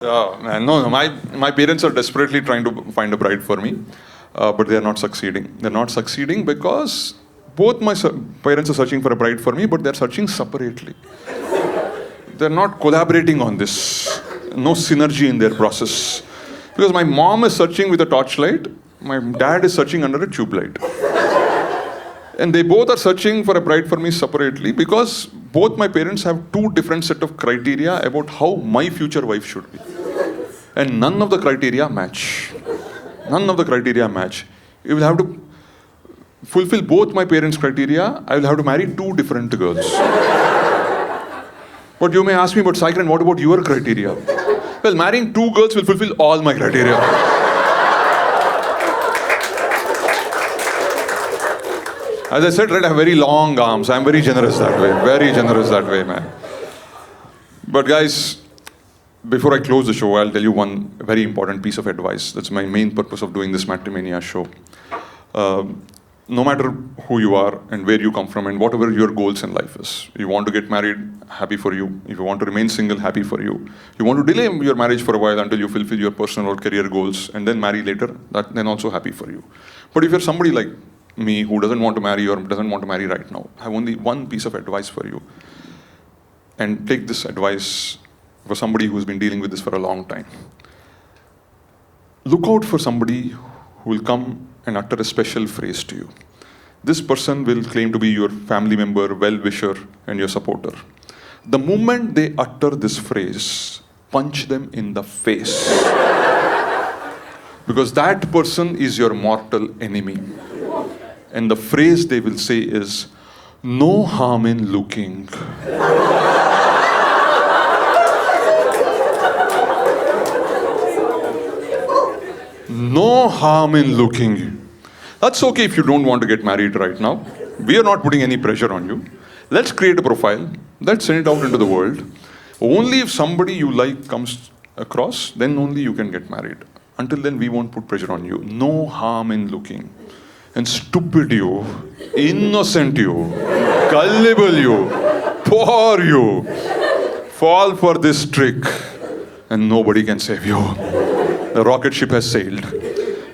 No, my parents are desperately trying to find a bride for me, but they are not succeeding. They're not succeeding because both my parents are searching for a bride for me, but they're searching separately. They're not collaborating on this. No synergy in their process. Because my mom is searching with a torchlight, my dad is searching under a tube light. And they both are searching for a bride for me separately because both my parents have two different set of criteria about how my future wife should be. And none of the criteria match. None of the criteria match. You will have to fulfill both my parents' criteria. I will have to marry two different girls. But you may ask me, but Saikiran, what about your criteria? Well, marrying two girls will fulfill all my criteria. As I said, right, I have very long arms. I'm very generous that way. Very generous that way, man. But guys, before I close the show, I'll tell you one very important piece of advice. That's my main purpose of doing this Matrimania show. No matter who you are and where you come from and whatever your goals in life is. You want to get married, happy for you. If you want to remain single, happy for you. You want to delay your marriage for a while until you fulfill your personal or career goals and then marry later, then also happy for you. But if you're somebody like me who doesn't want to marry or doesn't want to marry right now, I have only one piece of advice for you. And take this advice for somebody who's been dealing with this for a long time. Look out for somebody who will come and utter a special phrase to you. This person will claim to be your family member, well-wisher, and your supporter. The moment they utter this phrase, punch them in the face. Because that person is your mortal enemy. And the phrase they will say is, "No harm in looking." No harm in looking. That's okay if you don't want to get married right now. We are not putting any pressure on you. Let's create a profile. Let's send it out into the world. Only if somebody you like comes across, then only you can get married. Until then, we won't put pressure on you. No harm in looking. And stupid you, innocent you, gullible you, poor you, fall for this trick and nobody can save you. The rocket ship has sailed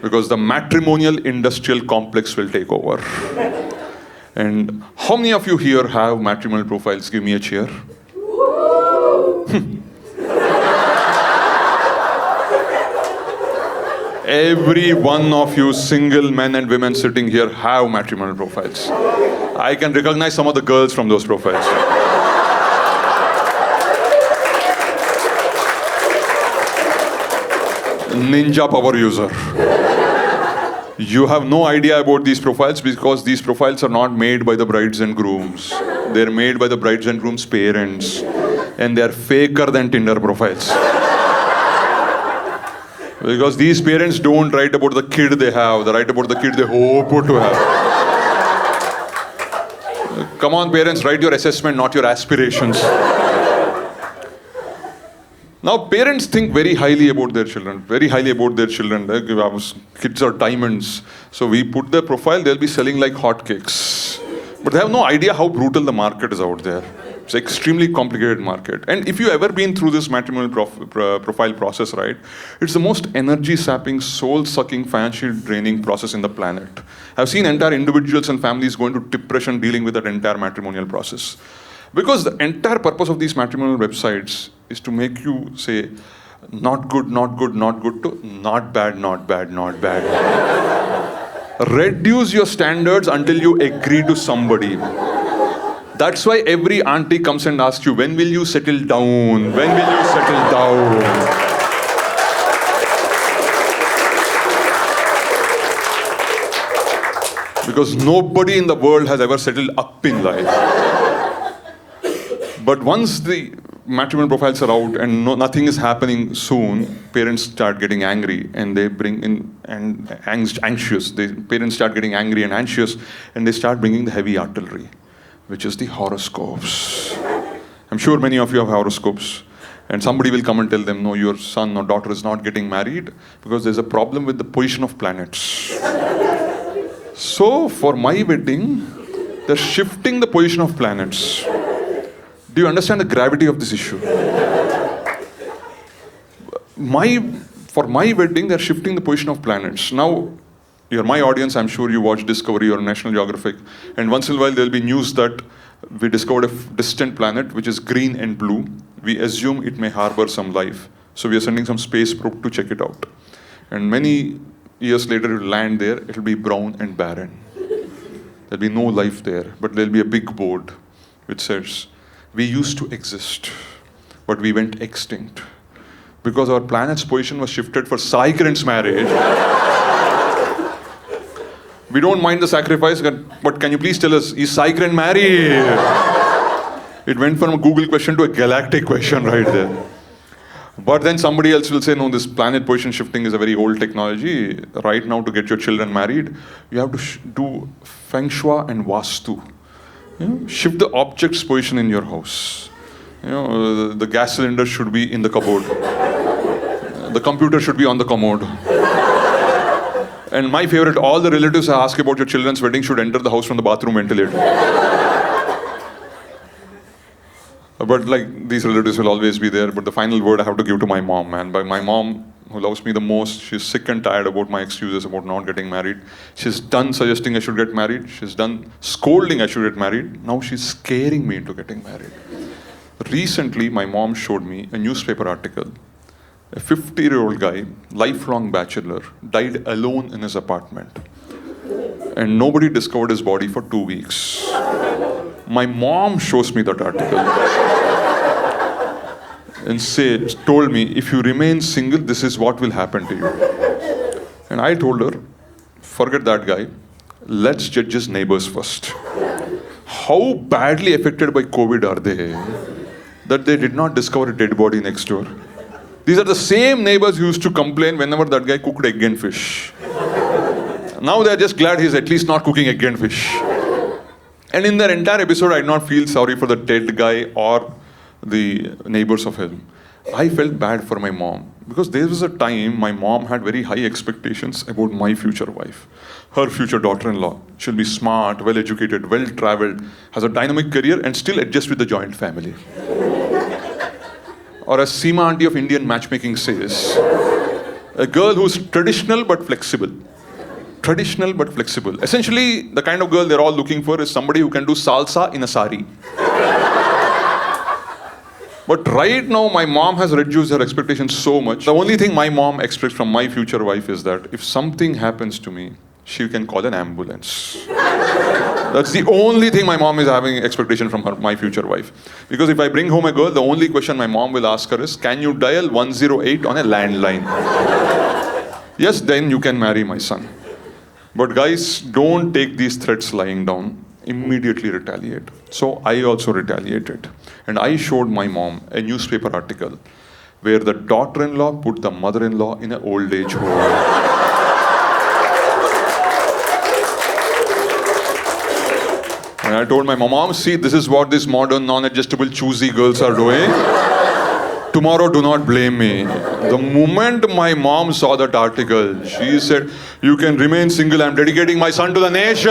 because the matrimonial industrial complex will take over. And how many of you here have matrimonial profiles? Give me a cheer. Every one of you single men and women sitting here have matrimonial profiles. I can recognize some of the girls from those profiles. Ninja power user. You have no idea about these profiles because these profiles are not made by the brides and grooms. They're made by the brides and grooms' parents. And they're faker than Tinder profiles. Because these parents don't write about the kid they have, they write about the kid they hope to have. Come on, parents, write your assessment, not your aspirations. Now, parents think very highly about their children, very highly about their children. Kids are diamonds. So we put their profile, they'll be selling like hotcakes. But they have no idea how brutal the market is out there. It's an extremely complicated market. And if you've ever been through this matrimonial profile process, right, it's the most energy-sapping, soul-sucking, financially draining process in the planet. I've seen entire individuals and families go into depression dealing with that entire matrimonial process. Because the entire purpose of these matrimonial websites is to make you say, not good, not good, not good, to not bad, not bad, not bad. Reduce your standards until you agree to somebody. That's why every auntie comes and asks you, when will you settle down? When will you settle down? Because nobody in the world has ever settled up in life. But once the matrimonial profiles are out and nothing is happening soon, parents start getting angry and they bring in anxious. Parents start getting angry and anxious and they start bringing the heavy artillery, which is the horoscopes. I'm sure many of you have horoscopes. And somebody will come and tell them, no, your son or daughter is not getting married because there's a problem with the position of planets. So for my wedding, they're shifting the position of planets. Do you understand the gravity of this issue? for my wedding, they're shifting the position of planets. Now, you're my audience, I'm sure you watch Discovery or National Geographic, and once in a while there'll be news that we discovered a distant planet which is green and blue. We assume it may harbor some life. So we are sending some space probe to check it out. And many years later, it will land there, it'll be brown and barren. There'll be no life there, but there'll be a big board which says, we used to exist, but we went extinct. Because our planet's position was shifted for Saikiran's marriage. We don't mind the sacrifice, but can you please tell us, is Saikiran married? It went from a Google question to a galactic question right there. But then somebody else will say, no, this planet position shifting is a very old technology. Right now, to get your children married, you have to do Feng Shui and Vastu. Shift the object's position in your house. The gas cylinder should be in the cupboard. The computer should be on the commode. And my favorite, all the relatives I ask about your children's wedding should enter the house from the bathroom ventilator. But like, these relatives will always be there, but the final word I have to give to my mom, man. By my mom, who loves me the most, she's sick and tired about my excuses about not getting married. She's done suggesting I should get married. She's done scolding I should get married. Now she's scaring me into getting married. Recently, my mom showed me a newspaper article. A 50-year-old guy, lifelong bachelor, died alone in his apartment. And nobody discovered his body for 2 weeks. My mom shows me that article. And told me, if you remain single, this is what will happen to you. And I told her, forget that guy. Let's judge his neighbors first. How badly affected by COVID are they that they did not discover a dead body next door? These are the same neighbors who used to complain whenever that guy cooked egg and fish. Now they're just glad he's at least not cooking egg and fish. And in that entire episode, I did not feel sorry for the dead guy or the neighbors of him. I felt bad for my mom. Because there was a time my mom had very high expectations about my future wife. Her future daughter-in-law. She'll be smart, well-educated, well-traveled, has a dynamic career, and still adjust with the joint family. Or as Seema auntie of Indian matchmaking says, a girl who's traditional but flexible. Traditional but flexible. Essentially, the kind of girl they're all looking for is somebody who can do salsa in a sari. But right now, my mom has reduced her expectations so much. The only thing my mom expects from my future wife is that if something happens to me, she can call an ambulance. That's the only thing my mom is having expectation from my future wife. Because if I bring home a girl, the only question my mom will ask her is, can you dial 108 on a landline? Yes, then you can marry my son. But guys, don't take these threats lying down. Immediately retaliate. So I also retaliated. And I showed my mom a newspaper article where the daughter-in-law put the mother-in-law in an old age home. And I told my mom, see, this is what these modern, non-adjustable, choosy girls are doing. Tomorrow, do not blame me. The moment my mom saw that article, she said, you can remain single. I'm dedicating my son to the nation.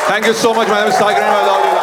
Thank you so much. My name is Saikiran. I love you.